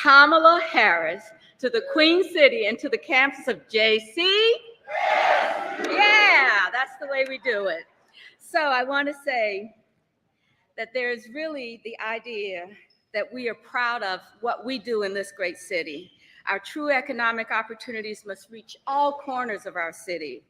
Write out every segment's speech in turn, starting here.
Kamala Harris to the Queen City and to the campus of JC. Yeah, that's the way we do it. So I want to say that there's really the idea that we are proud of what we do in this great city. Our true economic opportunities must reach all corners of our city.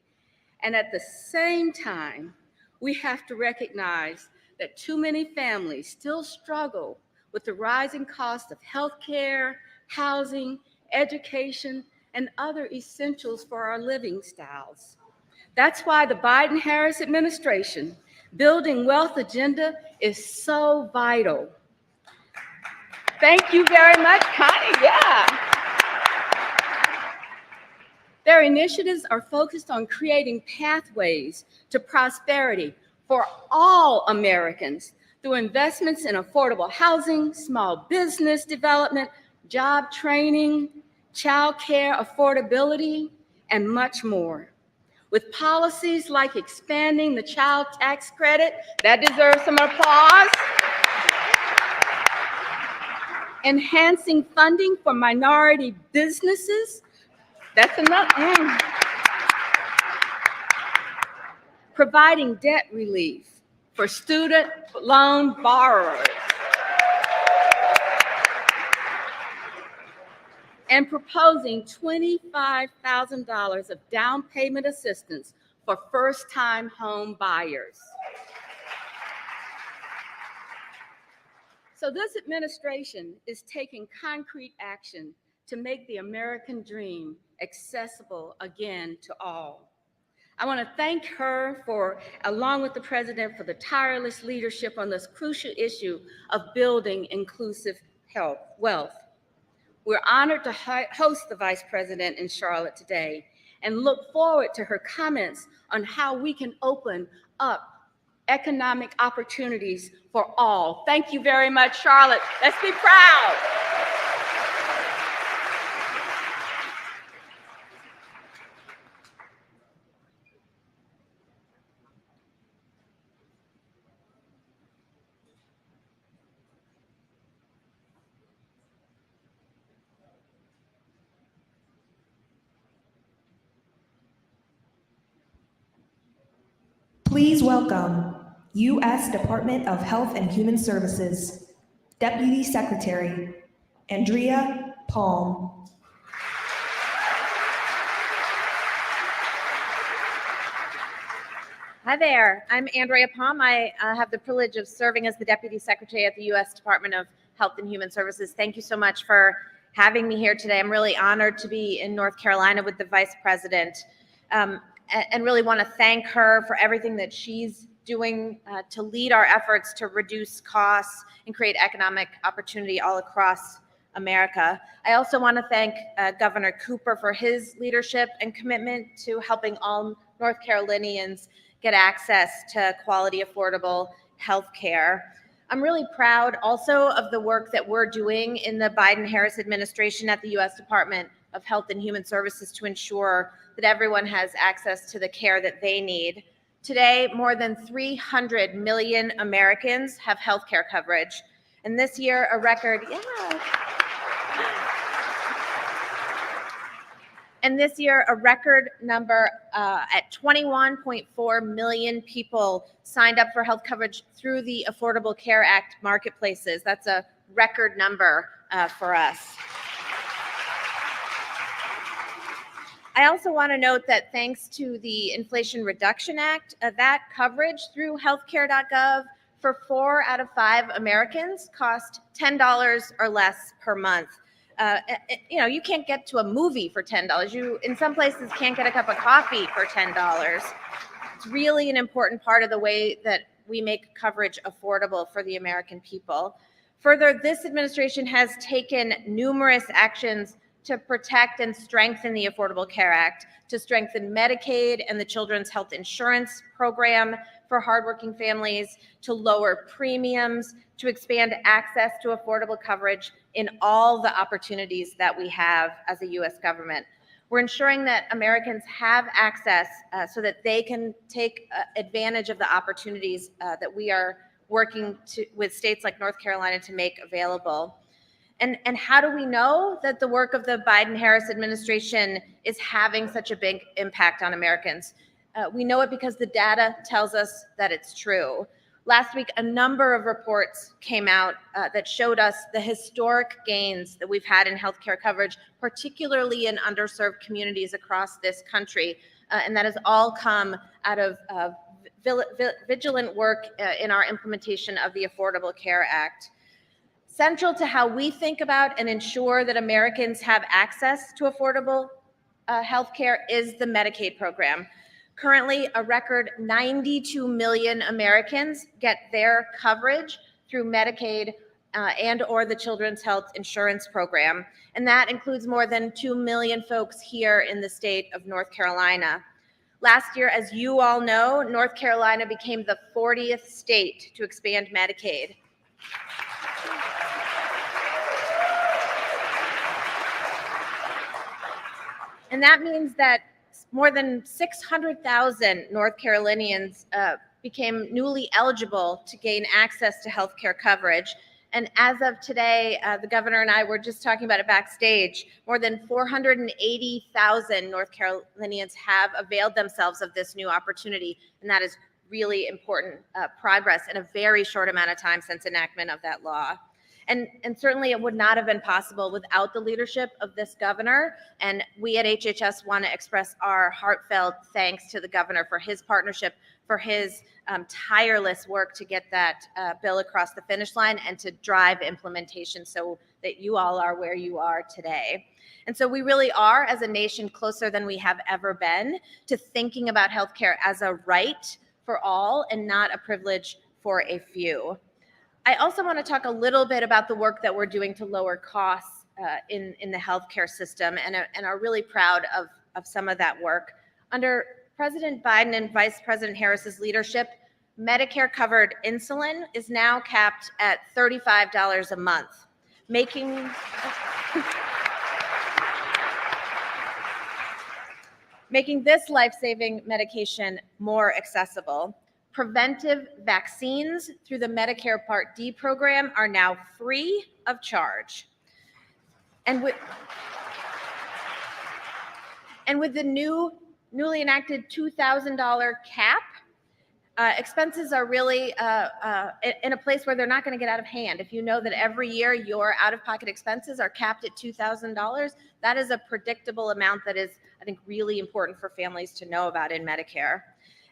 And at the same time, we have to recognize that too many families still struggle with the rising cost of healthcare, housing, education, and other essentials for our living styles. That's why the Biden-Harris administration building wealth agenda is so vital. Thank you very much, Connie. Yeah. Their initiatives are focused on creating pathways to prosperity for all Americans through investments in affordable housing, small business development, job training, child care affordability, and much more. With policies like expanding the child tax credit, that deserves some applause, enhancing funding for minority businesses, that's enough, providing debt relief for student loan borrowers, and proposing $25,000 of down payment assistance for first-time home buyers. So this administration is taking concrete action to make the American dream accessible again to all. I want to thank her for, along with the president, for the tireless leadership on this crucial issue of building inclusive wealth. We're honored to host the Vice President in Charlotte today and look forward to her comments on how we can open up economic opportunities for all. Thank you very much, Charlotte. Let's be proud. Please welcome U.S. Department of Health and Human Services, Deputy Secretary Andrea Palm. Hi there, I'm Andrea Palm. I have the privilege of serving as the Deputy Secretary at the U.S. Department of Health and Human Services. Thank you so much for having me here today. I'm really honored to be in North Carolina with the Vice President and really want to thank her for everything that she's doing to lead our efforts to reduce costs and create economic opportunity all across America. I also want to thank Governor Cooper for his leadership and commitment to helping all North Carolinians get access to quality, affordable health care. I'm really proud also of the work that we're doing in the Biden-Harris administration at the U.S. Department of Health and Human Services to ensure that everyone has access to the care that they need. Today, more than 300 million Americans have health care coverage. And this year, a record, number at 21.4 million people signed up for health coverage through the Affordable Care Act marketplaces. That's a record number for us. I also want to note that thanks to the Inflation Reduction Act, that coverage through healthcare.gov for 4 out of 5 Americans cost $10 or less per month. You can't get to a movie for $10. You, in some places, can't get a cup of coffee for $10. It's really an important part of the way that we make coverage affordable for the American people. Further, this administration has taken numerous actions to protect and strengthen the Affordable Care Act, to strengthen Medicaid and the Children's Health Insurance Program for hardworking families, to lower premiums, to expand access to affordable coverage in all the opportunities that we have as a U.S. government. We're ensuring that Americans have access so that they can take advantage of the opportunities that we are working with states like North Carolina to make available. And how do we know that the work of the Biden-Harris administration is having such a big impact on Americans? We know it because the data tells us that it's true. Last week, a number of reports came out that showed us the historic gains that we've had in healthcare coverage, particularly in underserved communities across this country. And that has all come out of vigilant work in our implementation of the Affordable Care Act. Central to how we think about and ensure that Americans have access to affordable health care is the Medicaid program. Currently, a record 92 million Americans get their coverage through Medicaid and/or the Children's Health Insurance Program, and that includes more than 2 million folks here in the state of North Carolina. Last year, as you all know, North Carolina became the 40th state to expand Medicaid. And that means that more than 600,000 North Carolinians became newly eligible to gain access to health care coverage. And as of today, the governor and I were just talking about it backstage, more than 480,000 North Carolinians have availed themselves of this new opportunity. And that is really important progress in a very short amount of time since enactment of that law. And certainly it would not have been possible without the leadership of this governor. And we at HHS want to express our heartfelt thanks to the governor for his partnership, for his tireless work to get that bill across the finish line and to drive implementation so that you all are where you are today. And so we really are, as a nation, closer than we have ever been to thinking about healthcare as a right for all and not a privilege for a few. I also want to talk a little bit about the work that we're doing to lower costs in the healthcare system and are really proud of some of that work. Under President Biden and Vice President Harris's leadership, Medicare-covered insulin is now capped at $35 a month, making this life-saving medication more accessible. Preventive vaccines through the Medicare Part D program are now free of charge. And with the newly enacted $2,000 cap, expenses are really in a place where they're not going to get out of hand. If you know that every year your out-of-pocket expenses are capped at $2,000, that is a predictable amount that is, I think, really important for families to know about in Medicare.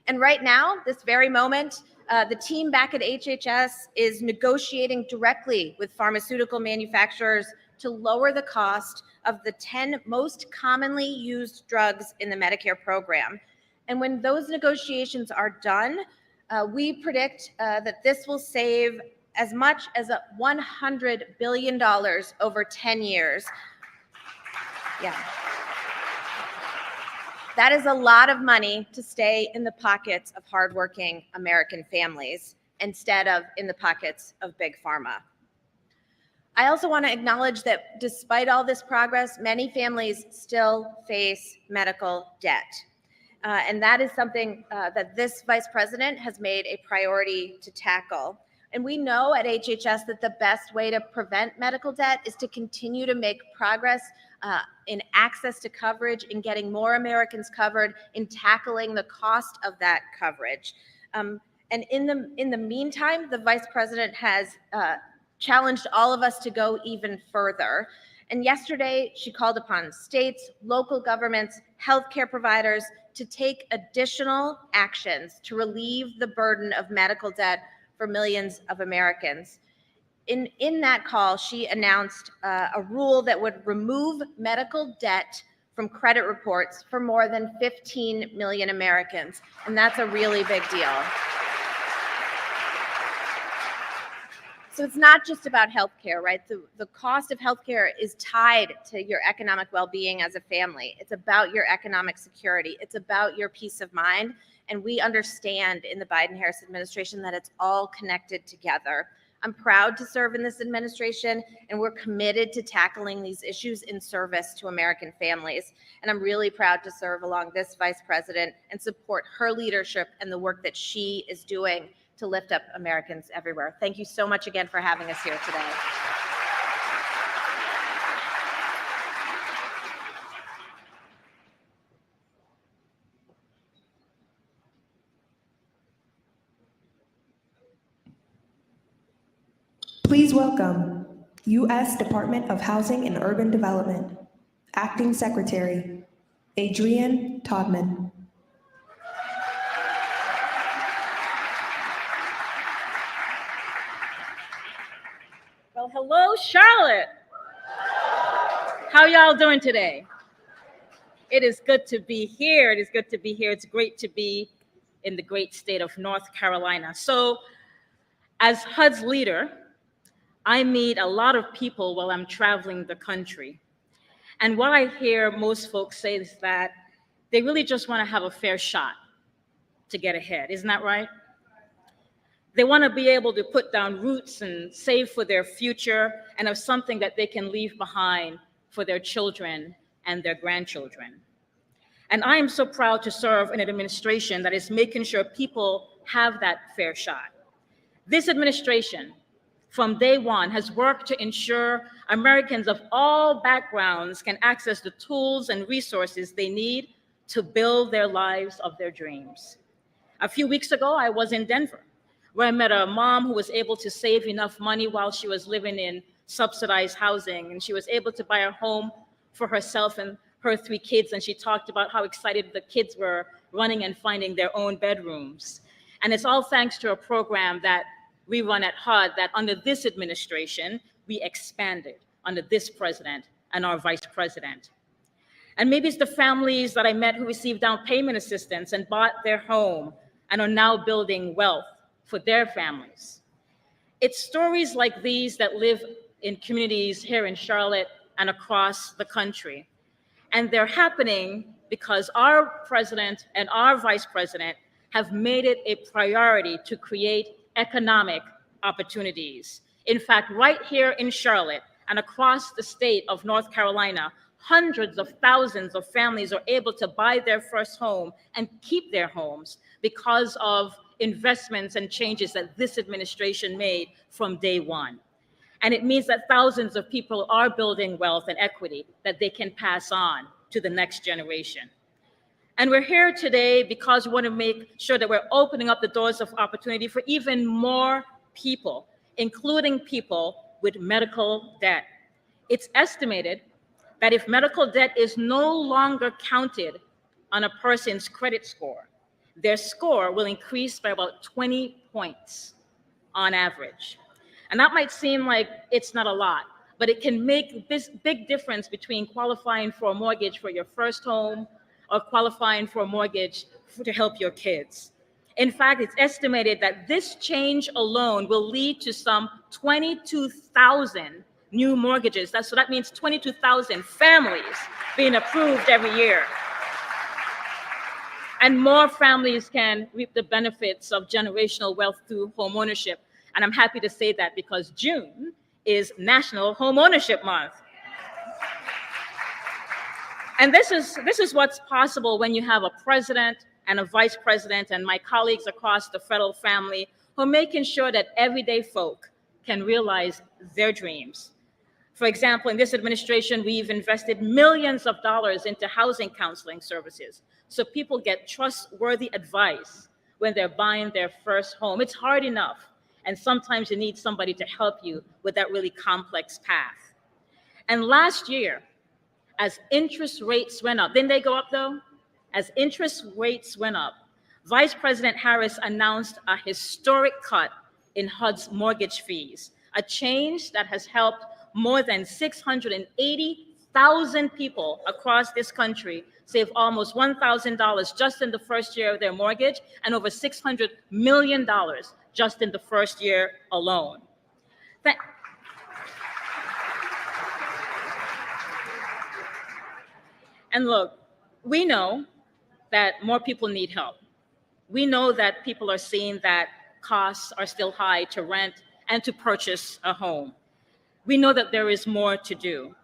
And right now, this very moment, the team back at HHS is negotiating directly with pharmaceutical manufacturers to lower the cost of the 10 most commonly used drugs in the Medicare program. And when those negotiations are done, we predict that this will save as much as $100 billion over 10 years. Yeah. That is a lot of money to stay in the pockets of hardworking American families instead of in the pockets of big pharma. I also want to acknowledge that despite all this progress, many families still face medical debt. And that is something that this vice president has made a priority to tackle. And we know at HHS that the best way to prevent medical debt is to continue to make progress in access to coverage, in getting more Americans covered, in tackling the cost of that coverage. And in the meantime, the vice president has challenged all of us to go even further. And yesterday, she called upon states, local governments, healthcare providers to take additional actions to relieve the burden of medical debt for millions of Americans. In that call, she announced a rule that would remove medical debt from credit reports for more than 15 million Americans. And that's a really big deal. So it's not just about healthcare, right? The cost of healthcare is tied to your economic well-being as a family. It's about your economic security. It's about your peace of mind. And we understand in the Biden-Harris administration that it's all connected together. I'm proud to serve in this administration, and we're committed to tackling these issues in service to American families. And I'm really proud to serve along this vice president and support her leadership and the work that she is doing to lift up Americans everywhere. Thank you so much again for having us here today. Please welcome U.S. Department of Housing and Urban Development, Acting Secretary, Adrienne Todman. Well, hello, Charlotte. How y'all doing today? It is good to be here. It is good to be here. It's great to be in the great state of North Carolina. So, as HUD's leader, I meet a lot of people while I'm traveling the country. And what I hear most folks say is that they really just want to have a fair shot to get ahead. Isn't that right? They want to be able to put down roots and save for their future and have something that they can leave behind for their children and their grandchildren. And I am so proud to serve in an administration that is making sure people have that fair shot. This administration, from day one, has worked to ensure Americans of all backgrounds can access the tools and resources they need to build their lives of their dreams. A few weeks ago, I was in Denver, where I met a mom who was able to save enough money while she was living in subsidized housing, and she was able to buy a home for herself and her 3 kids, and she talked about how excited the kids were running and finding their own bedrooms. And it's all thanks to a program that we run at HUD that under this administration, we expanded under this president and our vice president. And maybe it's the families that I met who received down payment assistance and bought their home and are now building wealth for their families. It's stories like these that live in communities here in Charlotte and across the country. And they're happening because our president and our vice president have made it a priority to create economic opportunities. In fact, right here in Charlotte and across the state of North Carolina, hundreds of thousands of families are able to buy their first home and keep their homes because of investments and changes that this administration made from day one. And it means that thousands of people are building wealth and equity that they can pass on to the next generation. And we're here today because we want to make sure that we're opening up the doors of opportunity for even more people, including people with medical debt. It's estimated that if medical debt is no longer counted on a person's credit score, their score will increase by about 20 points on average. And that might seem like it's not a lot, but it can make this big difference between qualifying for a mortgage for your first home or qualifying for a mortgage to help your kids. In fact, it's estimated that this change alone will lead to some 22,000 new mortgages. So that means 22,000 families being approved every year. And more families can reap the benefits of generational wealth through homeownership. And I'm happy to say that because June is National Homeownership Month. And this is what's possible when you have a president and a vice president and my colleagues across the federal family who are making sure that everyday folk can realize their dreams. For example, in this administration, we've invested millions of dollars into housing counseling services so people get trustworthy advice when they're buying their first home. It's hard enough, and sometimes you need somebody to help you with that really complex path. And last year, as interest rates went up, didn't they go up though? As interest rates went up, Vice President Harris announced a historic cut in HUD's mortgage fees, a change that has helped more than 680,000 people across this country save almost $1,000 just in the first year of their mortgage and over $600 million just in the first year alone. And look, we know that more people need help. We know that people are seeing that costs are still high to rent and to purchase a home. We know that there is more to do.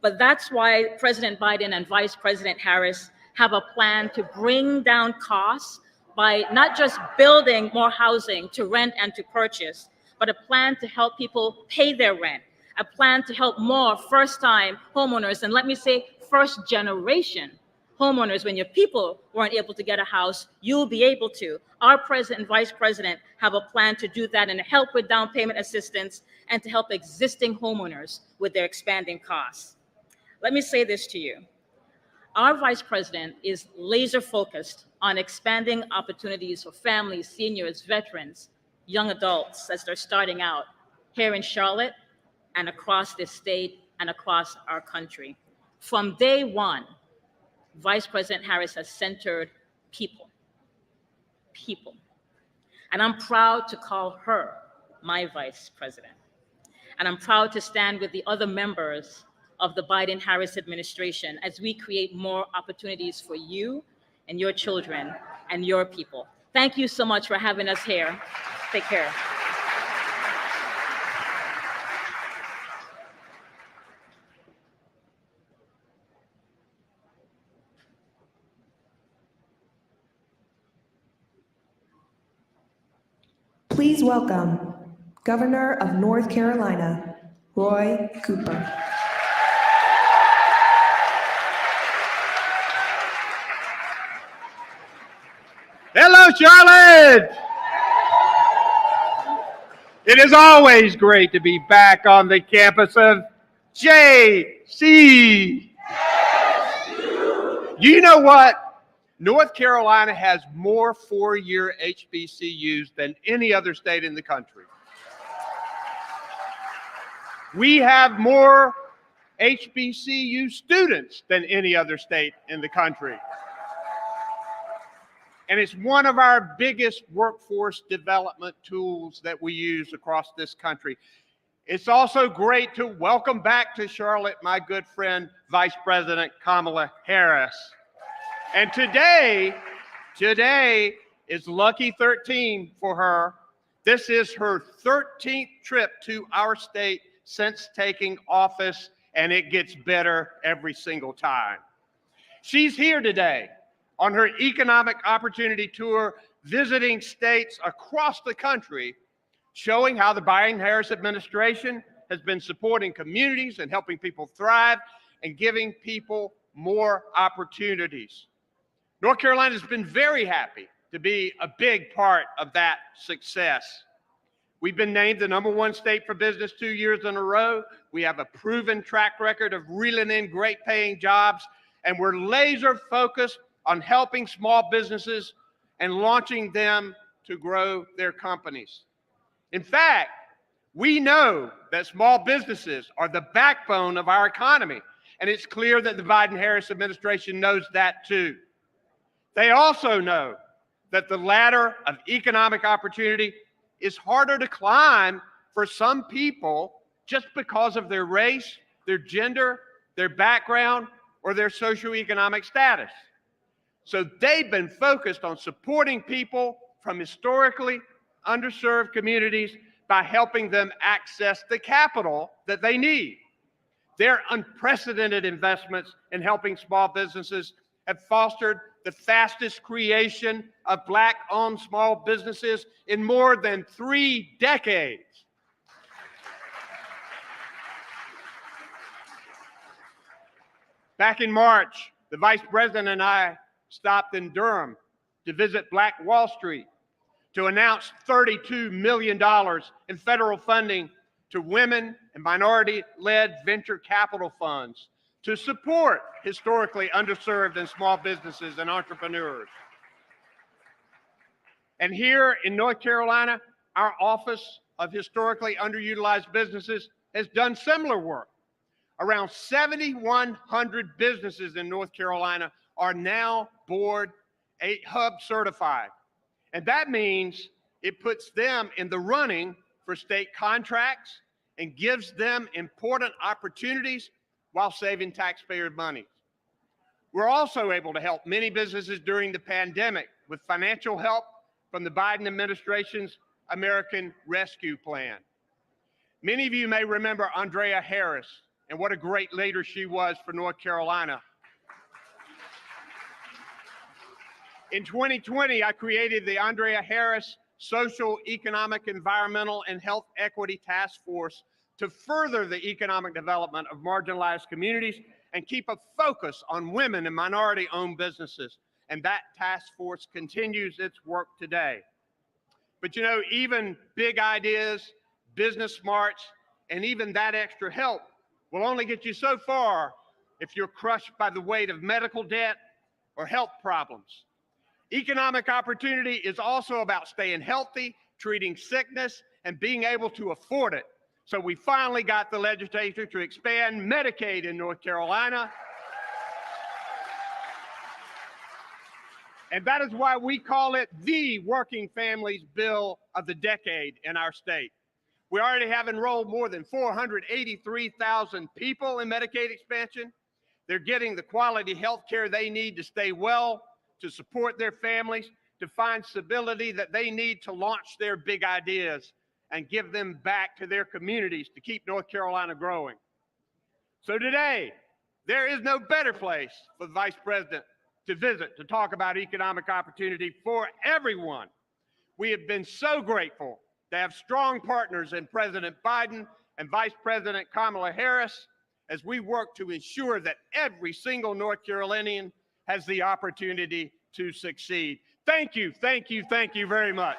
But that's why President Biden and Vice President Harris have a plan to bring down costs by not just building more housing to rent and to purchase, but a plan to help people pay their rent, a plan to help more first-time homeowners, and let me say first-generation Homeowners, when your people weren't able to get a house, you'll be able to. Our president and vice president have a plan to do that and help with down payment assistance and to help existing homeowners with their expanding costs. Let me say this to you. Our vice president is laser focused on expanding opportunities for families, seniors, veterans, young adults as they're starting out here in Charlotte and across this state and across our country. From day one, Vice President Harris has centered people. People. And I'm proud to call her my vice president. And I'm proud to stand with the other members of the Biden-Harris administration as we create more opportunities for you and your children and your people. Thank you so much for having us here. Take care. Please welcome Governor of North Carolina, Roy Cooper. Hello, Charlotte! It is always great to be back on the campus of JC. You know what? North Carolina has more four-year HBCUs than any other state in the country. We have more HBCU students than any other state in the country. And it's one of our biggest workforce development tools that we use across this country. It's also great to welcome back to Charlotte my good friend, Vice President Kamala Harris. And today is lucky 13 for her. This is her 13th trip to our state since taking office, and it gets better every single time. She's here today on her economic opportunity tour, visiting states across the country, showing how the Biden-Harris administration has been supporting communities and helping people thrive and giving people more opportunities. North Carolina has been very happy to be a big part of that success. We've been named the #1 state for business 2 years in a row. We have a proven track record of reeling in great paying jobs, and we're laser focused on helping small businesses and launching them to grow their companies. In fact, we know that small businesses are the backbone of our economy, and it's clear that the Biden-Harris administration knows that too. They also know that the ladder of economic opportunity is harder to climb for some people just because of their race, their gender, their background, or their socioeconomic status. So they've been focused on supporting people from historically underserved communities by helping them access the capital that they need. Their unprecedented investments in helping small businesses have fostered the fastest creation of Black-owned small businesses in more than 3 decades. Back in March, the Vice President and I stopped in Durham to visit Black Wall Street to announce $32 million in federal funding to women and minority-led venture capital funds to support historically underserved and small businesses and entrepreneurs. And here in North Carolina, our Office of Historically Underutilized Businesses has done similar work. Around 7,100 businesses in North Carolina are now Board 8 Hub certified. And that means it puts them in the running for state contracts and gives them important opportunities while saving taxpayer money. We're also able to help many businesses during the pandemic with financial help from the Biden administration's American Rescue Plan. Many of you may remember Andrea Harris and what a great leader she was for North Carolina. In 2020, I created the Andrea Harris Social, Economic, Environmental, and Health Equity Task Force to further the economic development of marginalized communities and keep a focus on women and minority-owned businesses. And that task force continues its work today. But you know, even big ideas, business smarts, and even that extra help will only get you so far if you're crushed by the weight of medical debt or health problems. Economic opportunity is also about staying healthy, treating sickness, and being able to afford it. So we finally got the legislature to expand Medicaid in North Carolina. And that is why we call it the Working Families Bill of the Decade in our state. We already have enrolled more than 483,000 people in Medicaid expansion. They're getting the quality health care they need to stay well, to support their families, to find stability that they need to launch their big ideas and give them back to their communities to keep North Carolina growing. So today, there is no better place for the Vice President to visit to talk about economic opportunity for everyone. We have been so grateful to have strong partners in President Biden and Vice President Kamala Harris as we work to ensure that every single North Carolinian has the opportunity to succeed. Thank you, thank you, thank you very much.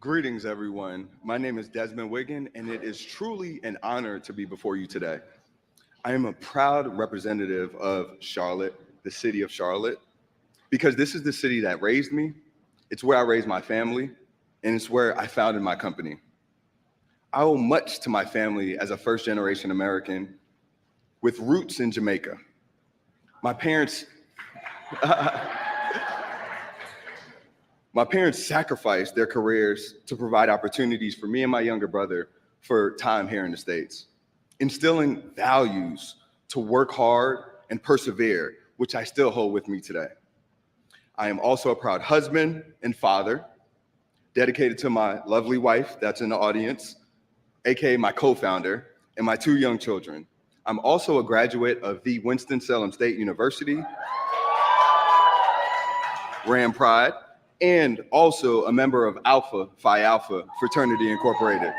Greetings, everyone. My name is Desmond Wiggin, and it is truly an honor to be before you today. I am a proud representative of Charlotte, the city of Charlotte, because this is the city that raised me, it's where I raised my family, and it's where I founded my company. I owe much to my family as a first-generation American with roots in Jamaica. My parents sacrificed their careers to provide opportunities for me and my younger brother for time here in the States, instilling values to work hard and persevere, which I still hold with me today. I am also a proud husband and father, dedicated to my lovely wife that's in the audience, AKA my co-founder, and my 2 young children. I'm also a graduate of the Winston-Salem State University, Ram Pride, and also a member of Alpha Phi Alpha Fraternity Incorporated.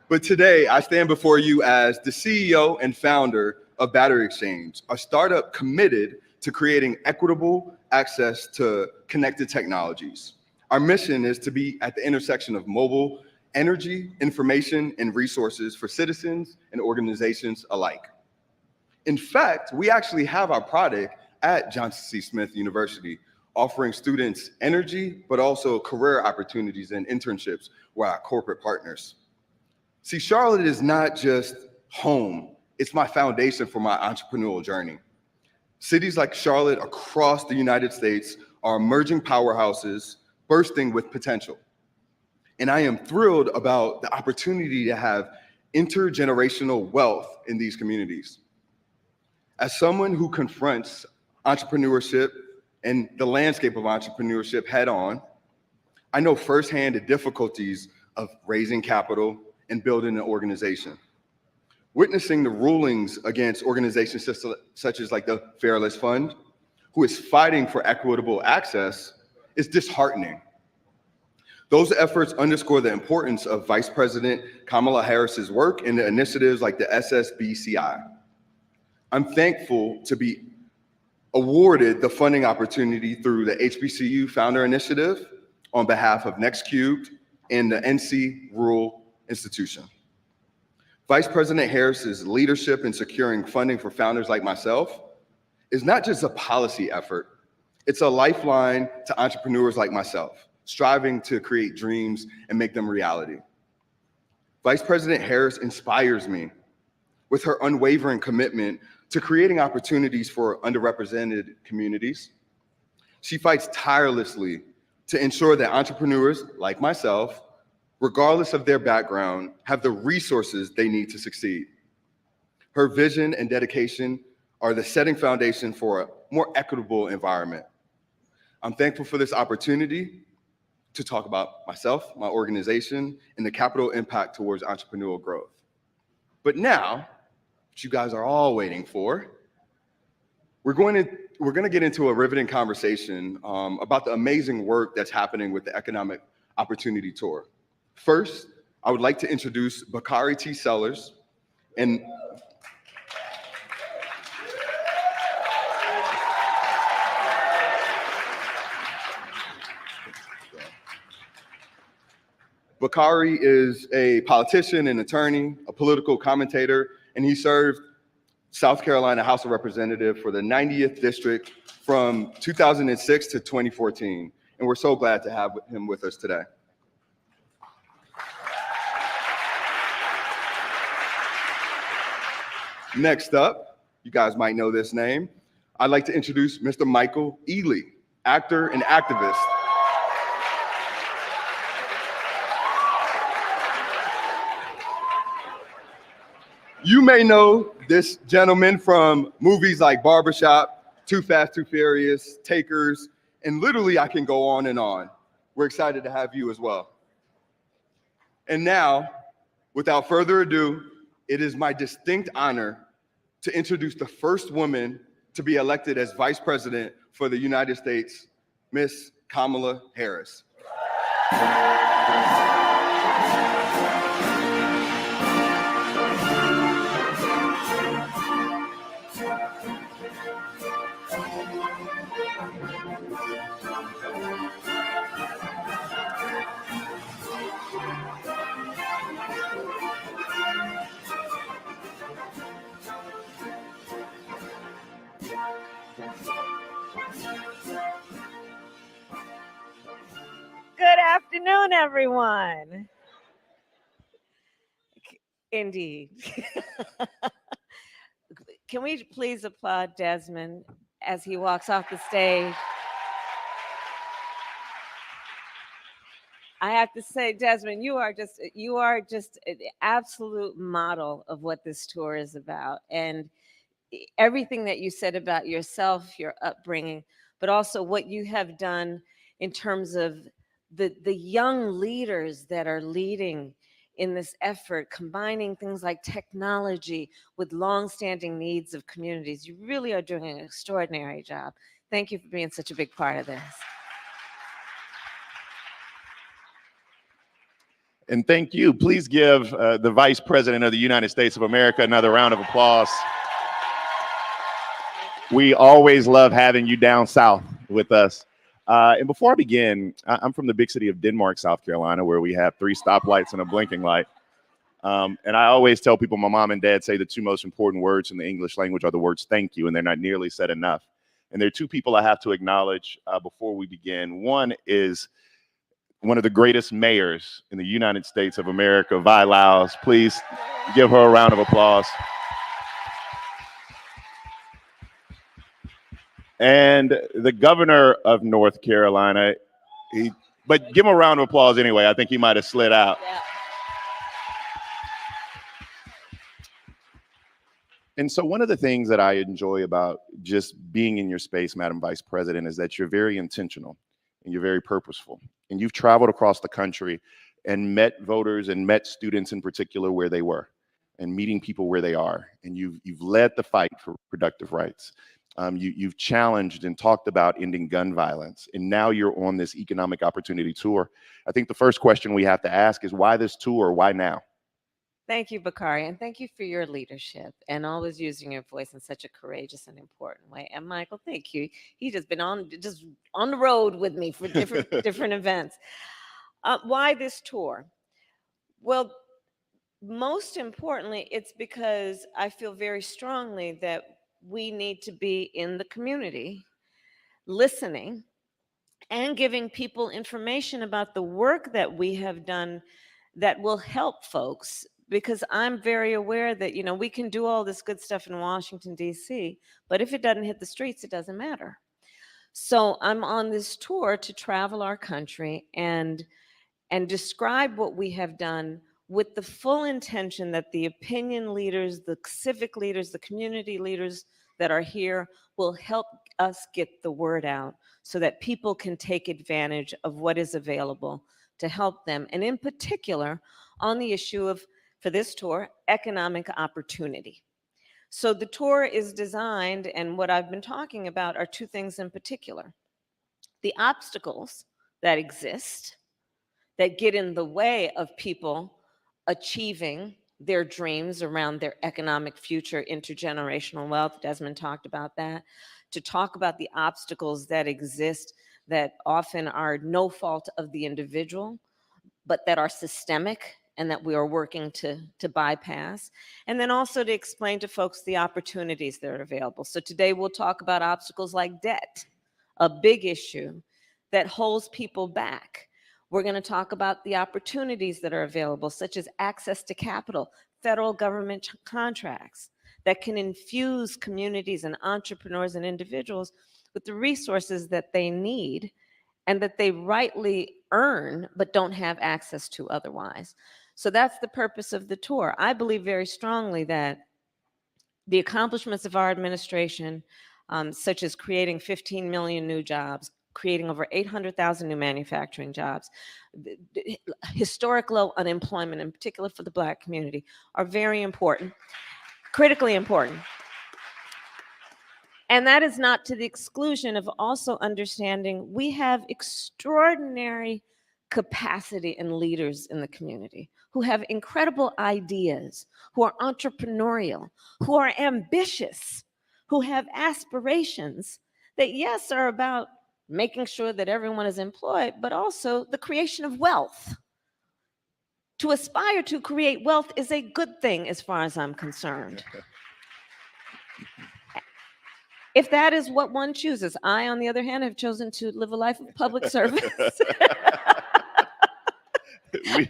But today, I stand before you as the CEO and founder of Battery Exchange, a startup committed to creating equitable access to connected technologies. Our mission is to be at the intersection of mobile energy, information, and resources for citizens and organizations alike. In fact, we actually have our product at Johnson C. Smith University, offering students energy, but also career opportunities and internships with our corporate partners. See, Charlotte is not just home, it's my foundation for my entrepreneurial journey. Cities like Charlotte across the United States are emerging powerhouses bursting with potential. And I am thrilled about the opportunity to have intergenerational wealth in these communities. As someone who confronts entrepreneurship and the landscape of entrepreneurship head on, I know firsthand the difficulties of raising capital and building an organization. Witnessing the rulings against organizations such as like the Fairless Fund, who is fighting for equitable access, is disheartening. Those efforts underscore the importance of Vice President Kamala Harris's work and the initiatives like the SSBCI. I'm thankful to be awarded the funding opportunity through the HBCU Founder Initiative on behalf of NextCubed and the NC Rural Institution. Vice President Harris's leadership in securing funding for founders like myself is not just a policy effort, it's a lifeline to entrepreneurs like myself, striving to create dreams and make them reality. Vice President Harris inspires me with her unwavering commitment to creating opportunities for underrepresented communities. She fights tirelessly to ensure that entrepreneurs like myself, regardless of their background, have the resources they need to succeed. Her vision and dedication are the setting foundation for a more equitable environment. I'm thankful for this opportunity to talk about myself, my organization, and the capital impact towards entrepreneurial growth. But now, what you guys are all waiting for, we're going to get into a riveting conversation about the amazing work that's happening with the Economic Opportunity Tour. First, I would like to introduce Bakari T. Sellers and Bakari is a politician and attorney, a political commentator, and he served South Carolina House of Representative for the 90th District from 2006 to 2014. And we're so glad to have him with us today. Next up, you guys might know this name. I'd like to introduce Mr. Michael Ealy, actor and activist. You may know this gentleman from movies like Barbershop, Too Fast, Too Furious, Takers, and literally I can go on and on. We're excited to have you as well. And now, without further ado, it is my distinct honor to introduce the first woman to be elected as Vice President for the United States, Miss Kamala Harris. Good afternoon, everyone. Indeed. Can we please applaud Desmond as he walks off the stage? I have to say, Desmond, you are just an absolute model of what this tour is about. And everything that you said about yourself, your upbringing, but also what you have done in terms of the young leaders that are leading in this effort, combining things like technology with longstanding needs of communities. You really are doing an extraordinary job. Thank you for being such a big part of this. And thank you. Please give the Vice President of the United States of America another round of applause. We always love having you down south with us. And before I begin, I'm from the big city of Denmark, South Carolina, where we have 3 stoplights and a blinking light. And I always tell people, my mom and dad say the 2 most important words in the English language are the words thank you, and they're not nearly said enough. And there are 2 people I have to acknowledge before we begin. One is one of the greatest mayors in the United States of America, Vi Laus. Please give her a round of applause. And the governor of North Carolina, but give him a round of applause anyway. I think he might have slid out. Yeah. And so one of the things that I enjoy about just being in your space, Madam Vice President, is that you're very intentional and you're very purposeful. And you've traveled across the country and met voters and met students in particular where they were and meeting people where they are. And you've led the fight for reproductive rights. You've challenged and talked about ending gun violence, and now you're on this economic opportunity tour. I think the first question we have to ask is why this tour? Why now? Thank you, Bakari, and thank you for your leadership and always using your voice in such a courageous and important way. And Michael, thank you. He's just been on the road with me for different events. Why this tour? Well, most importantly, it's because I feel very strongly that we need to be in the community, listening, and giving people information about the work that we have done that will help folks. Because I'm very aware that, we can do all this good stuff in Washington, D.C., but if it doesn't hit the streets, it doesn't matter. So I'm on this tour to travel our country and describe what we have done with the full intention that the opinion leaders, the civic leaders, the community leaders that are here will help us get the word out so that people can take advantage of what is available to help them. And in particular, on the issue of, for this tour, economic opportunity. So the tour is designed, and what I've been talking about are 2 things in particular. The obstacles that exist that get in the way of people achieving their dreams around their economic future, intergenerational wealth. Desmond talked about that. To talk about the obstacles that exist that often are no fault of the individual, but that are systemic and that we are working to bypass. And then also to explain to folks the opportunities that are available. So today we'll talk about obstacles like debt, a big issue that holds people back. We're going to talk about the opportunities that are available, such as access to capital, federal government contracts that can infuse communities and entrepreneurs and individuals with the resources that they need and that they rightly earn but don't have access to otherwise. So that's the purpose of the tour. I believe very strongly that the accomplishments of our administration, such as creating 15 million new jobs, creating over 800,000 new manufacturing jobs, historic low unemployment, in particular for the Black community, are very important, critically important. And that is not to the exclusion of also understanding we have extraordinary capacity and leaders in the community who have incredible ideas, who are entrepreneurial, who are ambitious, who have aspirations that, yes, are about making sure that everyone is employed, but also the creation of wealth. To aspire to create wealth is a good thing as far as I'm concerned. If that is what one chooses. I, on the other hand, have chosen to live a life of public service.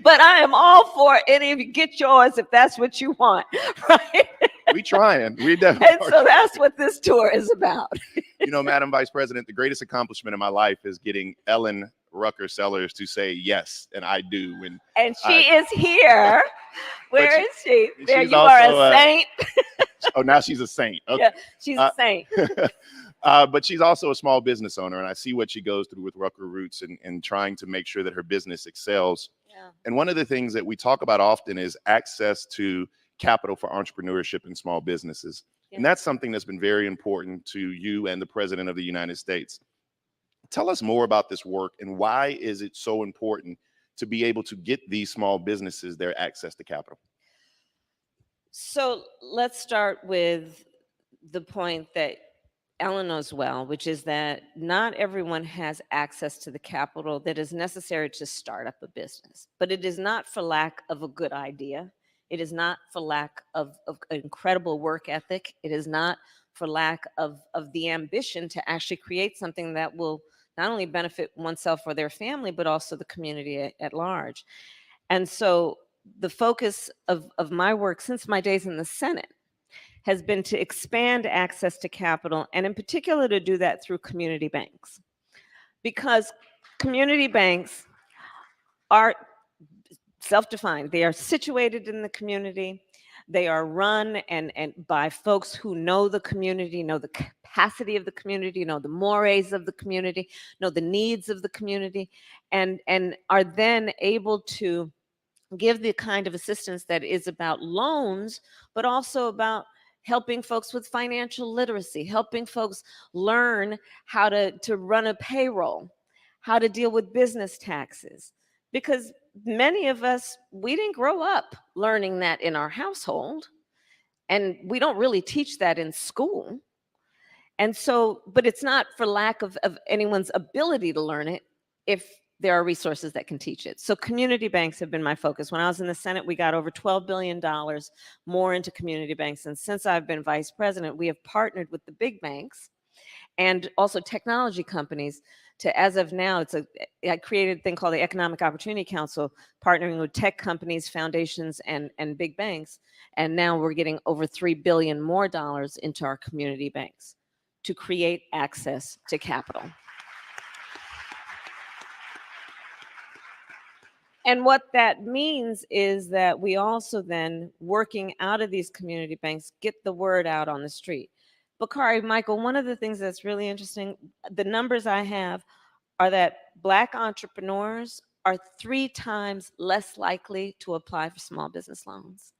But I am all for any of you get yours if that's what you want, right? We trying. We definitely And are so that's what this tour is about. You know, Madam Vice President, the greatest accomplishment in my life is getting Ellen Rucker Sellers to say yes, and I do. And she is here. Where she- is she? There, she's you are also, a saint. Oh, now she's a saint. Okay. Yeah, she's a saint. But she's also a small business owner, and I see what she goes through with Rucker Roots and trying to make sure that her business excels. Yeah. And one of the things that we talk about often is access to capital for entrepreneurship and small businesses. Yeah. And that's something that's been very important to you and the President of the United States. Tell us more about this work and why is it so important to be able to get these small businesses their access to capital? So let's start with the point that Ellen knows well, which is that not everyone has access to the capital that is necessary to start up a business, but it is not for lack of a good idea. It is not for lack of incredible work ethic. It is not for lack of the ambition to actually create something that will not only benefit oneself or their family, but also the community at large. And so the focus of my work since my days in the Senate has been to expand access to capital, and in particular to do that through community banks. Because community banks are self-defined. They are situated in the community. They are run and by folks who know the community, know the capacity of the community, know the mores of the community, know the needs of the community, and are then able to give the kind of assistance that is about loans, but also about helping folks with financial literacy, helping folks learn how to run a payroll, how to deal with business taxes. Because many of us, we didn't grow up learning that in our household, and we don't really teach that in school. And so, but it's not for lack of anyone's ability to learn it if there are resources that can teach it. So community banks have been my focus. When I was in the Senate, we got over $12 billion more into community banks. And since I've been vice president, we have partnered with the big banks and also technology companies to, as of now, I created a thing called the Economic Opportunity Council, partnering with tech companies, foundations, and big banks. And now we're getting over $3 billion more into our community banks to create access to capital. And what that means is that we also then, working out of these community banks, get the word out on the street. Bakari, Michael, one of the things that's really interesting, the numbers I have are that Black entrepreneurs are 3 times less likely to apply for small business loans.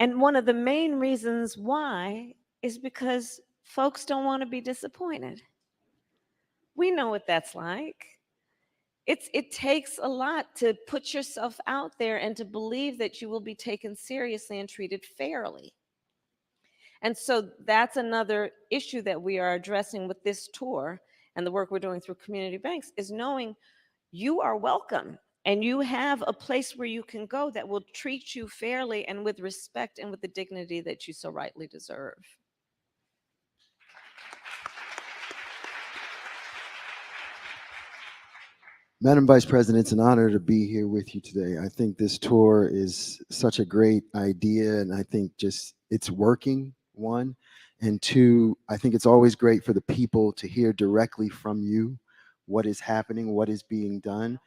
And one of the main reasons why is because folks don't want to be disappointed. We know what that's like. It takes a lot to put yourself out there and to believe that you will be taken seriously and treated fairly. And so that's another issue that we are addressing with this tour and the work we're doing through community banks, is knowing you are welcome and you have a place where you can go that will treat you fairly and with respect and with the dignity that you so rightly deserve. Madam Vice President, it's an honor to be here with you today. I think this tour is such a great idea, and I think just it's working, one. And two, I think it's always great for the people to hear directly from you what is happening, what is being done.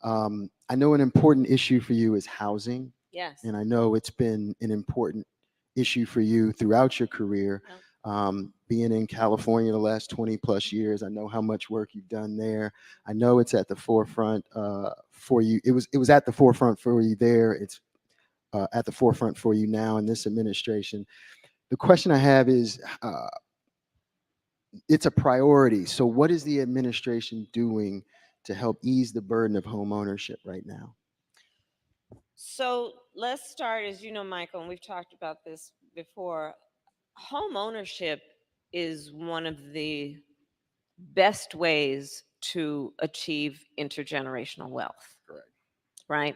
I know an important issue for you is housing. Yes. And I know it's been an important issue for you throughout your career. Being in California the last 20 plus years, I know how much work you've done there. I know it's at the forefront for you. It was at the forefront for you there. It's at the forefront for you now in this administration. The question I have is, it's a priority. So what is the administration doing to help ease the burden of home ownership right now? So let's start, as you know, Michael, and we've talked about this before. Home ownership is one of the best ways to achieve intergenerational wealth. Correct. Right?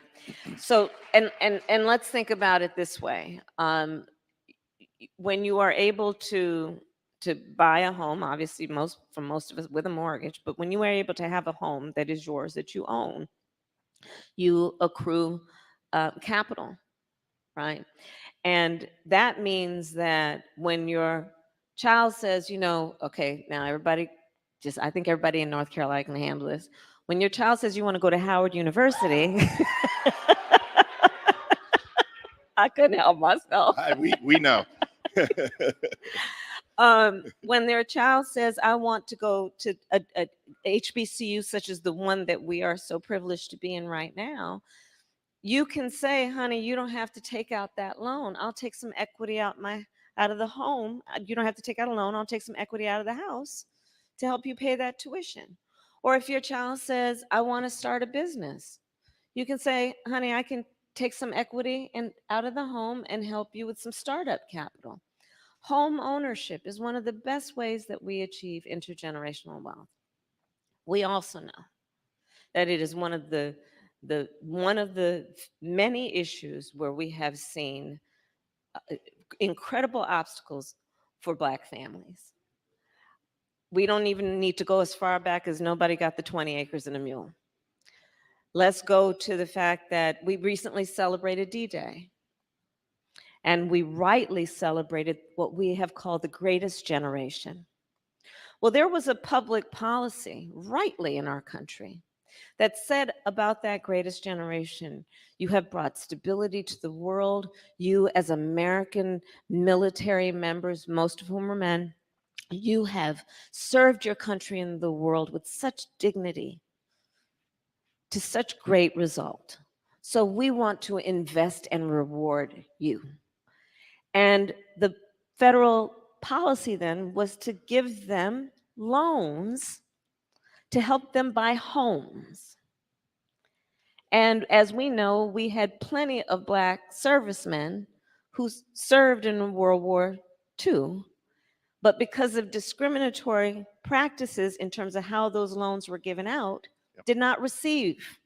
So, and let's think about it this way. When you are able to buy a home, obviously most of us with a mortgage, but when you are able to have a home that is yours, that you own, you accrue capital, right? And that means that when your child says, okay, now everybody, I think everybody in North Carolina can handle this. When your child says you want to go to Howard University, I couldn't help myself. We know. When their child says, I want to go to a HBCU such as the one that we are so privileged to be in right now, you can say, honey, you don't have to take out that loan. I'll take some equity out of the home. You don't have to take out a loan. I'll take some equity out of the house to help you pay that tuition. Or if your child says, I want to start a business, you can say, honey, I can take some equity out of the home and help you with some startup capital. Home ownership is one of the best ways that we achieve intergenerational wealth. We also know that it is one of the many issues where we have seen incredible obstacles for Black families. We don't even need to go as far back as nobody got the 20 acres and a mule. Let's go to the fact that we recently celebrated D-Day. And we rightly celebrated what we have called the greatest generation. Well, there was a public policy, rightly in our country, that said about that greatest generation, you have brought stability to the world. You, as American military members, most of whom are men, you have served your country and the world with such dignity, to such great result. So we want to invest and reward you. And the federal policy then was to give them loans to help them buy homes. And as we know, we had plenty of Black servicemen who served in World War II, but because of discriminatory practices in terms of how those loans were given out, did not receive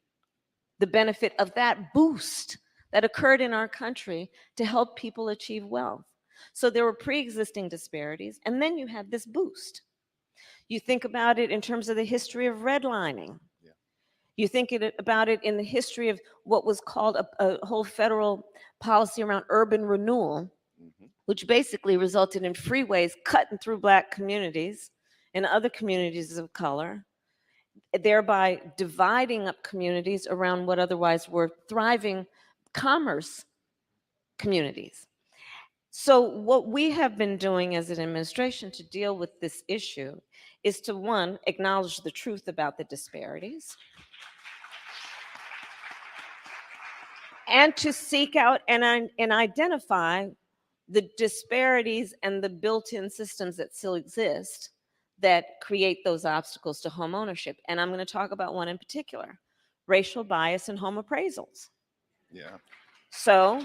the benefit of that boost that occurred in our country to help people achieve wealth. So there were pre-existing disparities, and then you have this boost. You think about it in terms of the history of redlining. You think about it in the history of what was called a whole federal policy around urban renewal, which basically resulted in freeways cutting through Black communities and other communities of color, thereby dividing up communities around what otherwise were thriving commerce communities. So what we have been doing as an administration to deal with this issue is to, one, acknowledge the truth about the disparities, and to seek out and identify the disparities and the built-in systems that still exist that create those obstacles to home ownership. And I'm going to talk about one in particular, racial bias in home appraisals. Yeah. So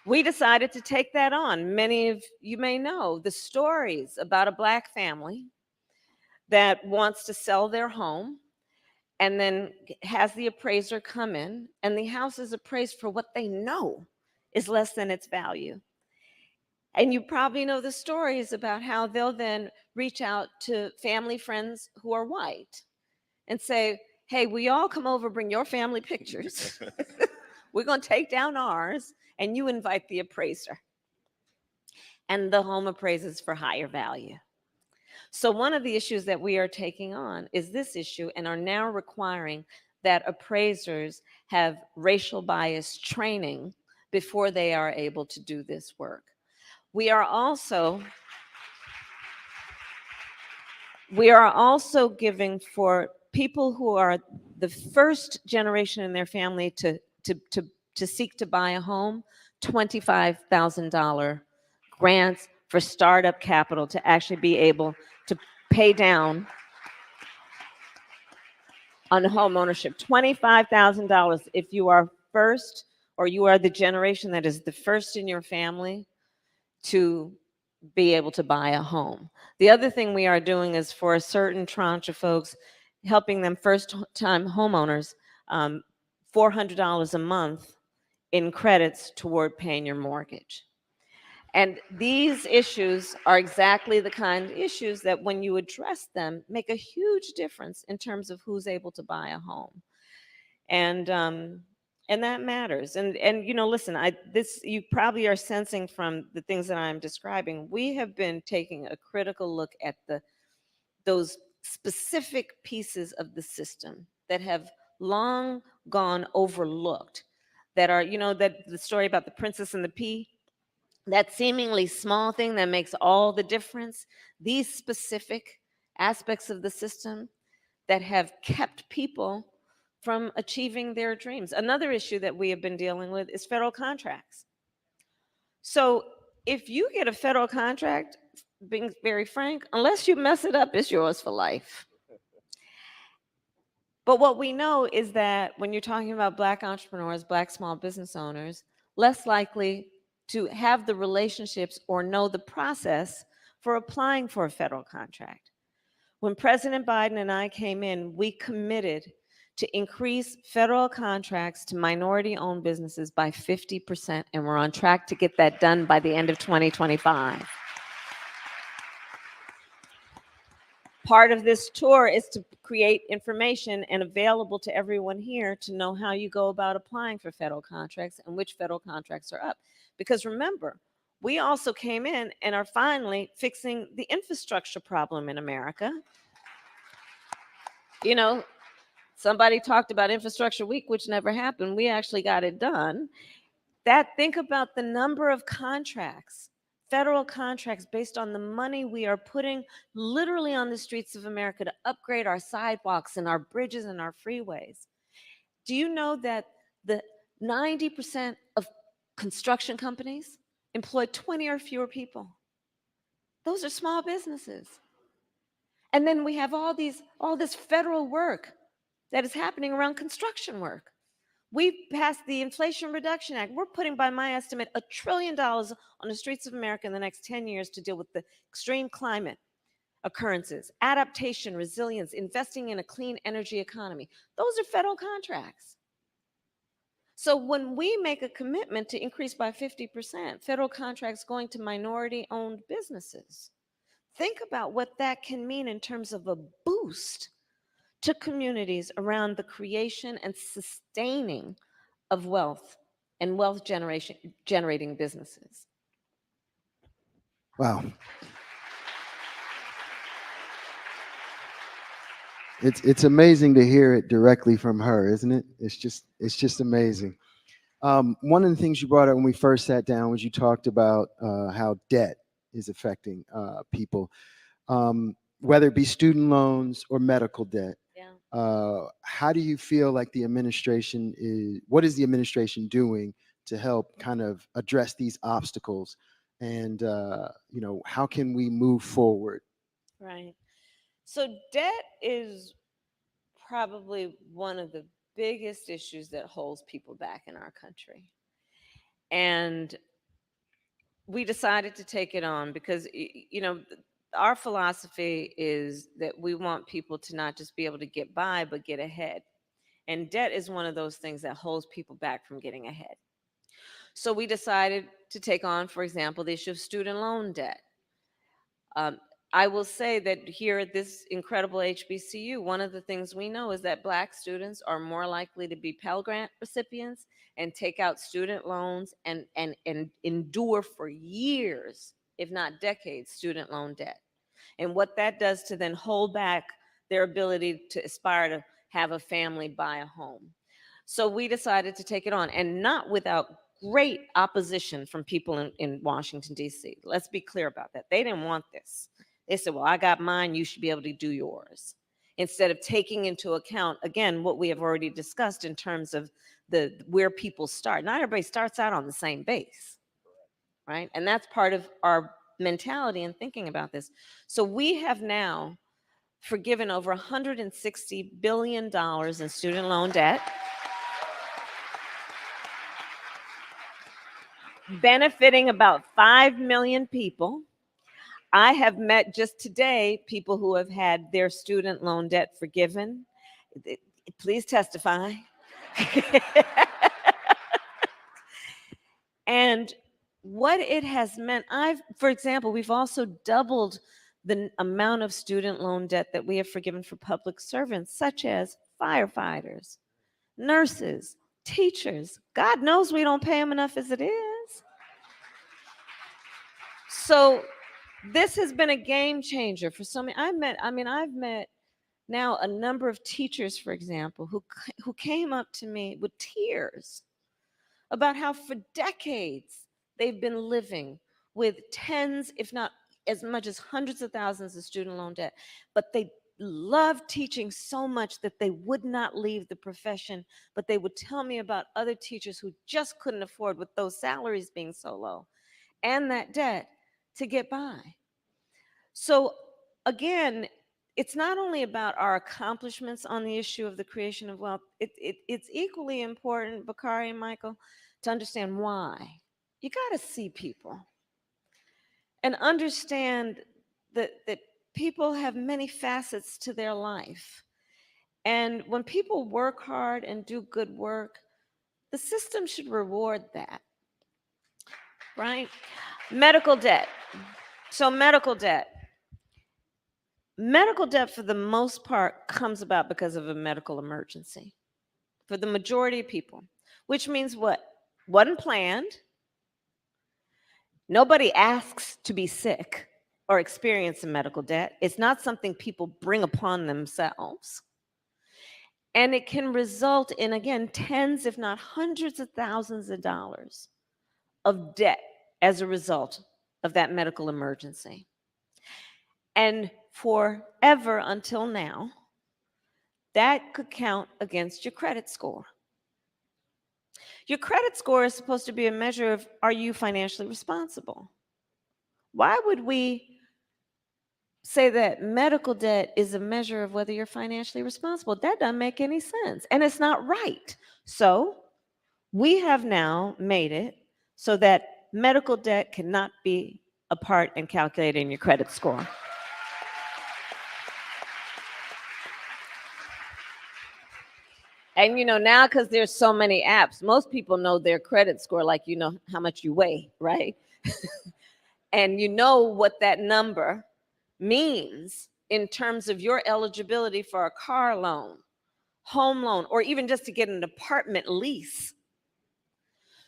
we decided to take that on. Many of you may know the stories about a Black family that wants to sell their home and then has the appraiser come in, and the house is appraised for what they know is less than its value. And you probably know the stories about how they'll then reach out to family friends who are white and say, hey, will you all come over, bring your family pictures? We're going to take down ours, and you invite the appraiser. And the home appraises for higher value. So one of the issues that we are taking on is this issue, and are now requiring that appraisers have racial bias training before they are able to do this work. We are also giving, for people who are the first generation in their family to seek to buy a home, $25,000 grants for startup capital to actually be able to pay down on home ownership. $25,000 if you are first, or you are the generation that is the first in your family to be able to buy a home. The other thing we are doing is, for a certain tranche of folks, helping them first-time homeowners, $400 a month in credits toward paying your mortgage. And these issues are exactly the kind of issues that, when you address them, make a huge difference in terms of who's able to buy a home. And that matters. And listen, you probably are sensing from the things that I'm describing, we have been taking a critical look at those specific pieces of the system that have long gone overlooked, that are, that the story about the princess and the pea, that seemingly small thing that makes all the difference. These specific aspects of the system that have kept people from achieving their dreams. Another issue that we have been dealing with is federal contracts. So if you get a federal contract, being very frank, unless you mess it up, it's yours for life. But what we know is that when you're talking about Black entrepreneurs, Black small business owners, less likely to have the relationships or know the process for applying for a federal contract. When President Biden and I came in, we committed to increase federal contracts to minority-owned businesses by 50%, and we're on track to get that done by the end of 2025. Part of this tour is to create information and available to everyone here to know how you go about applying for federal contracts and which federal contracts are up. Because remember, we also came in and are finally fixing the infrastructure problem in America. Somebody talked about Infrastructure Week, which never happened. We actually got it done. Think about the number of contracts, federal contracts, based on the money we are putting literally on the streets of America to upgrade our sidewalks and our bridges and our freeways. Do you know that the 90% of construction companies employ 20 or fewer people? Those are small businesses. And then we have all this federal work that is happening around construction work. We passed the Inflation Reduction Act. We're putting, by my estimate, $1 trillion on the streets of America in the next 10 years to deal with the extreme climate occurrences, adaptation, resilience, investing in a clean energy economy. Those are federal contracts. So when we make a commitment to increase by 50% federal contracts going to minority-owned businesses, think about what that can mean in terms of a boost to communities around the creation and sustaining of wealth and wealth generating businesses. Wow. It's amazing to hear it directly from her, isn't it? It's just amazing. One of the things you brought up when we first sat down was you talked about how debt is affecting people, whether it be student loans or medical debt. Yeah. How do you feel like what is the administration doing to help kind of address these obstacles? And, how can we move forward? Right. So debt is probably one of the biggest issues that holds people back in our country. And we decided to take it on because, our philosophy is that we want people to not just be able to get by, but get ahead. And debt is one of those things that holds people back from getting ahead. So we decided to take on, for example, the issue of student loan debt. I will say that here at this incredible HBCU, one of the things we know is that Black students are more likely to be Pell Grant recipients and take out student loans and endure for years, if not decades, student loan debt. And what that does to then hold back their ability to aspire to have a family, buy a home. So we decided to take it on, and not without great opposition from people in Washington, D.C. Let's be clear about that. They didn't want this. They said, well, I got mine, you should be able to do yours. Instead of taking into account, again, what we have already discussed in terms of where people start. Not everybody starts out on the same base, right? And that's part of our mentality in thinking about this. So we have now forgiven over $160 billion in student loan debt, benefiting about 5 million people. I have met just today people who have had their student loan debt forgiven. Please testify. And what it has meant, for example, we've also doubled the amount of student loan debt that we have forgiven for public servants, such as firefighters, nurses, teachers. God knows we don't pay them enough as it is. So this has been a game changer for so many. I've met now a number of teachers, for example, who came up to me with tears about how for decades they've been living with tens, if not as much as hundreds of thousands of student loan debt, but they loved teaching so much that they would not leave the profession, but they would tell me about other teachers who just couldn't afford, with those salaries being so low and that debt, to get by. So again, it's not only about our accomplishments on the issue of the creation of wealth. It's equally important, Bakari and Michael, to understand why. You got to see people and understand that people have many facets to their life. And when people work hard and do good work, the system should reward that, right? Medical debt. So medical debt. Medical debt, for the most part, comes about because of a medical emergency for the majority of people, which means what? Wasn't planned. Nobody asks to be sick or experience a medical debt. It's not something people bring upon themselves. And it can result in, again, tens, if not hundreds of thousands of dollars of debt as a result of that medical emergency. And forever until now, that could count against your credit score. Your credit score is supposed to be a measure of, are you financially responsible? Why would we say that medical debt is a measure of whether you're financially responsible? That doesn't make any sense, and it's not right. So we have now made it so that medical debt cannot be a part in calculating your credit score. And now, because there's so many apps, most people know their credit score, like how much you weigh, right? And you know what that number means in terms of your eligibility for a car loan, home loan, or even just to get an apartment lease.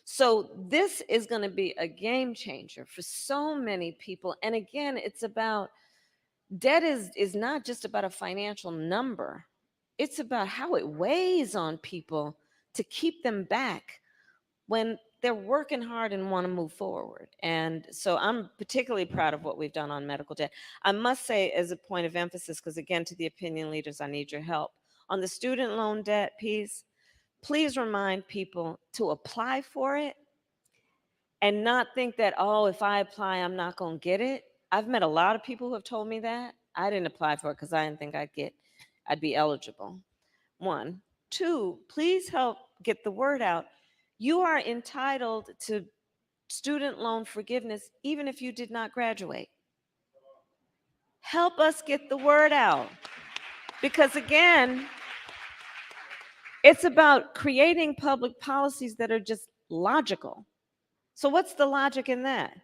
So this is going to be a game changer for so many people. And again, it's about, debt is not just about a financial number. It's about how it weighs on people to keep them back when they're working hard and want to move forward. And so I'm particularly proud of what we've done on medical debt. I must say, as a point of emphasis, because again, to the opinion leaders, I need your help. On the student loan debt piece, please remind people to apply for it and not think that, oh, if I apply, I'm not going to get it. I've met a lot of people who have told me that. I didn't apply for it because I didn't think I'd be eligible. 1. 2, please help get the word out. You are entitled to student loan forgiveness even if you did not graduate. Help us get the word out. Because again, it's about creating public policies that are just logical. So what's the logic in that?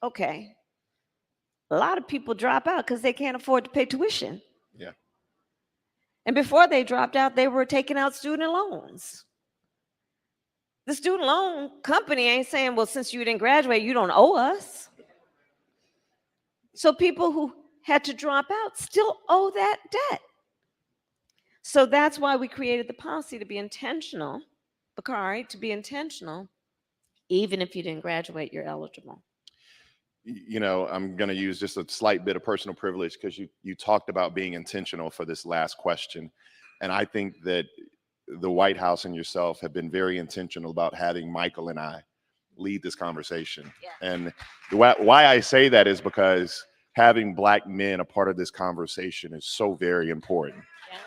Okay, a lot of people drop out because they can't afford to pay tuition. Yeah. And before they dropped out, they were taking out student loans. The student loan company ain't saying, well, since you didn't graduate, you don't owe us. So people who had to drop out still owe that debt. So that's why we created the policy, to be intentional, Bakari, to be intentional. Even if you didn't graduate, you're eligible. I'm going to use just a slight bit of personal privilege because you talked about being intentional for this last question. And I think that the White House and yourself have been very intentional about having Michael and I lead this conversation. Yeah. And why I say that is because having Black men a part of this conversation is so very important. Yeah.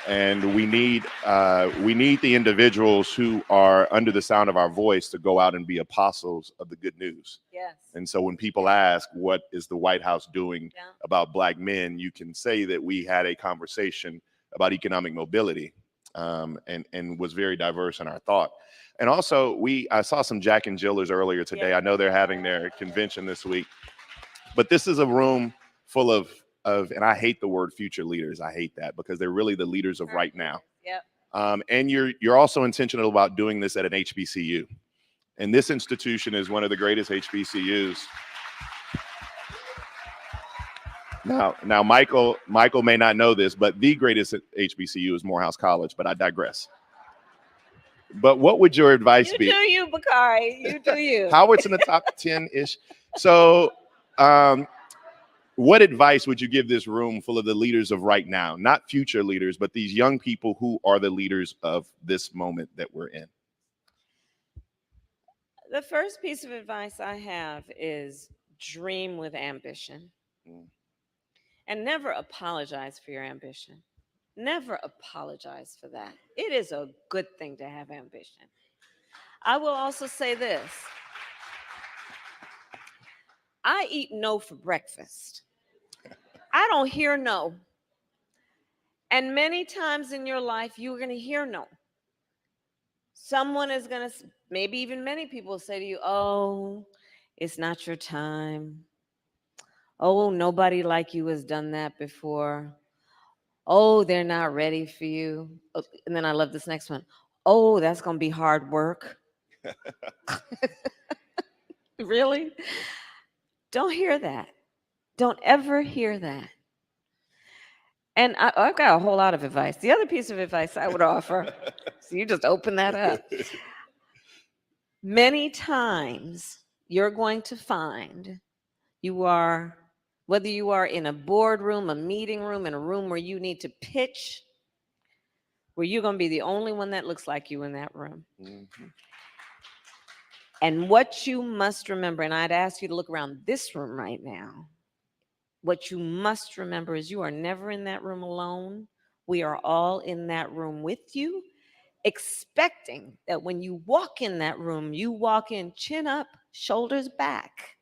And we need the individuals who are under the sound of our voice to go out and be apostles of the good news. Yes. And so when people ask, what is the White House doing about Black men, you can say that we had a conversation about economic mobility, and was very diverse in our thought. And also, I saw some Jack and Jillers earlier today. Yeah. I know they're having their convention this week, but this is a room full of, and I hate the word future leaders. I hate that because they're really the leaders of right now. Yep. And you're also intentional about doing this at an HBCU. And this institution is one of the greatest HBCUs. Now, Michael may not know this, but the greatest HBCU is Morehouse College, but I digress. But what would your advice be? You do you, Bakari. You do you. Howard's in the top 10-ish. So what advice would you give this room full of the leaders of right now? Not future leaders, but these young people who are the leaders of this moment that we're in. The first piece of advice I have is dream with ambition. And never apologize for your ambition. Never apologize for that. It is a good thing to have ambition. I will also say this. I eat no for breakfast. I don't hear no. And many times in your life, you're going to hear no. Someone is going to, maybe even many people say to you, oh, it's not your time. Oh, nobody like you has done that before. Oh, they're not ready for you. Oh, and then I love this next one. Oh, that's going to be hard work. Really? Don't hear that. Don't ever hear that. And I've got a whole lot of advice. The other piece of advice I would offer, so you just open that up. Many times you're going to find whether you are in a boardroom, a meeting room, in a room where you need to pitch, where you're going to be the only one that looks like you in that room. Mm-hmm. And what you must remember, and I'd ask you to look around this room right now, what you must remember is you are never in that room alone. We are all in that room with you, expecting that when you walk in that room, you walk in chin up, shoulders back,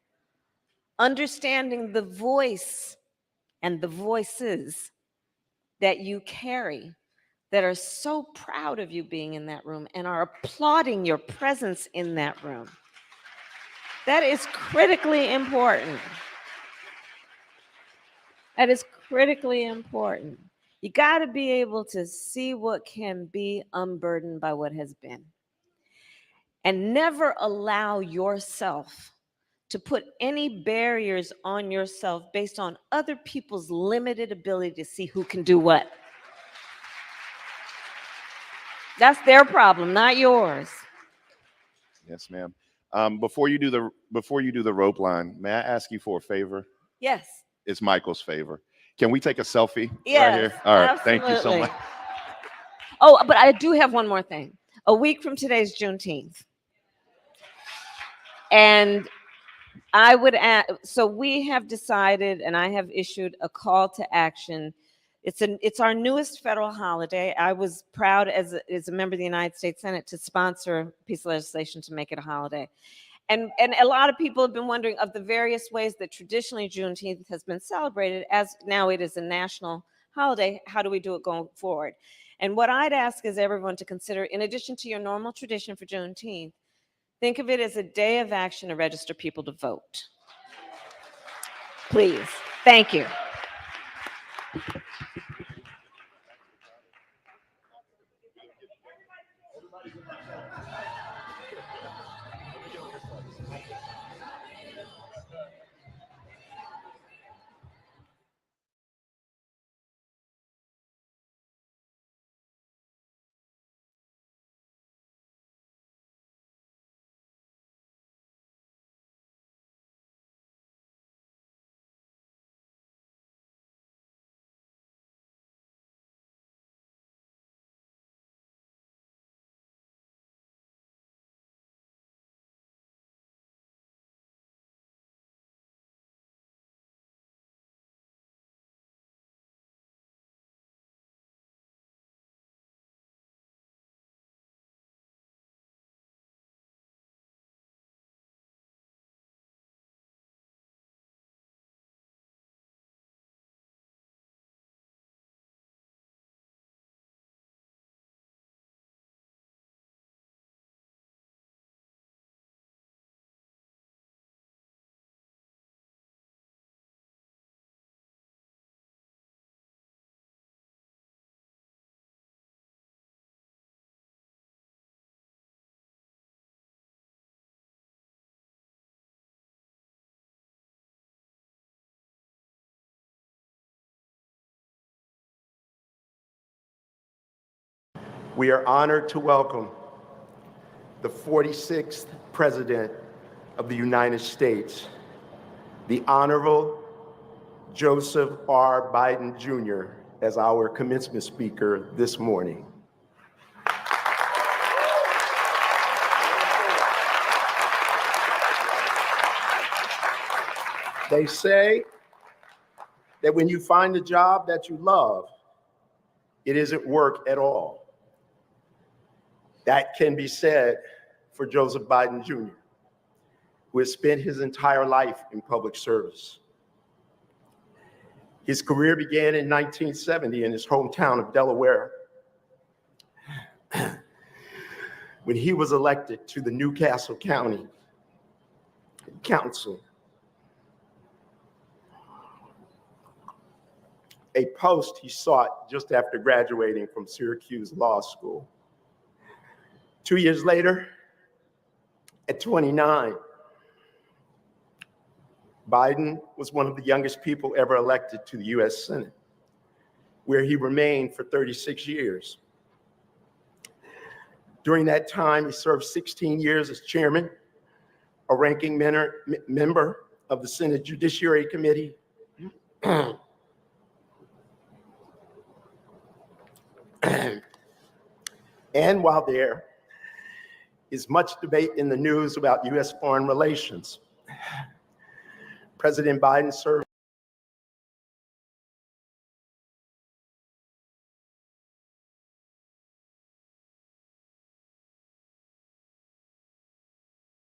understanding the voice and the voices that you carry that are so proud of you being in that room and are applauding your presence in that room. That is critically important. That is critically important. You got to be able to see what can be unburdened by what has been. And never allow yourself to put any barriers on yourself based on other people's limited ability to see who can do what. That's their problem, not yours. Yes, ma'am. Before you do the rope line, may I ask you for a favor? Yes. It's Michael's favor. Can we take a selfie Yes, right here? All right. absolutely. Thank you so much. Oh, but I do have one more thing. A week from today is Juneteenth. And I would add, so we have decided, and I have issued a call to action. It's our newest federal holiday. I was proud as a member of the United States Senate to sponsor a piece of legislation to make it a holiday. And a lot of people have been wondering of the various ways that traditionally Juneteenth has been celebrated, as now it is a national holiday, how do we do it going forward? And what I'd ask is everyone to consider, in addition to your normal tradition for Juneteenth, think of it as a day of action to register people to vote. Please. Thank you. We are honored to welcome the 46th President of the United States, the Honorable Joseph R. Biden Jr., as our commencement speaker this morning. They say that when you find a job that you love, it isn't work at all. That can be said for Joseph Biden Jr., who has spent his entire life in public service. His career began in 1970 in his hometown of Delaware, when he was elected to the Newcastle County Council, a post he sought just after graduating from Syracuse Law School. 2 years later, at 29, Biden was one of the youngest people ever elected to the US Senate, where he remained for 36 years. During that time, he served 16 years as chairman, a ranking member of the Senate Judiciary Committee, and while there is much debate in the news about US foreign relations, President Biden served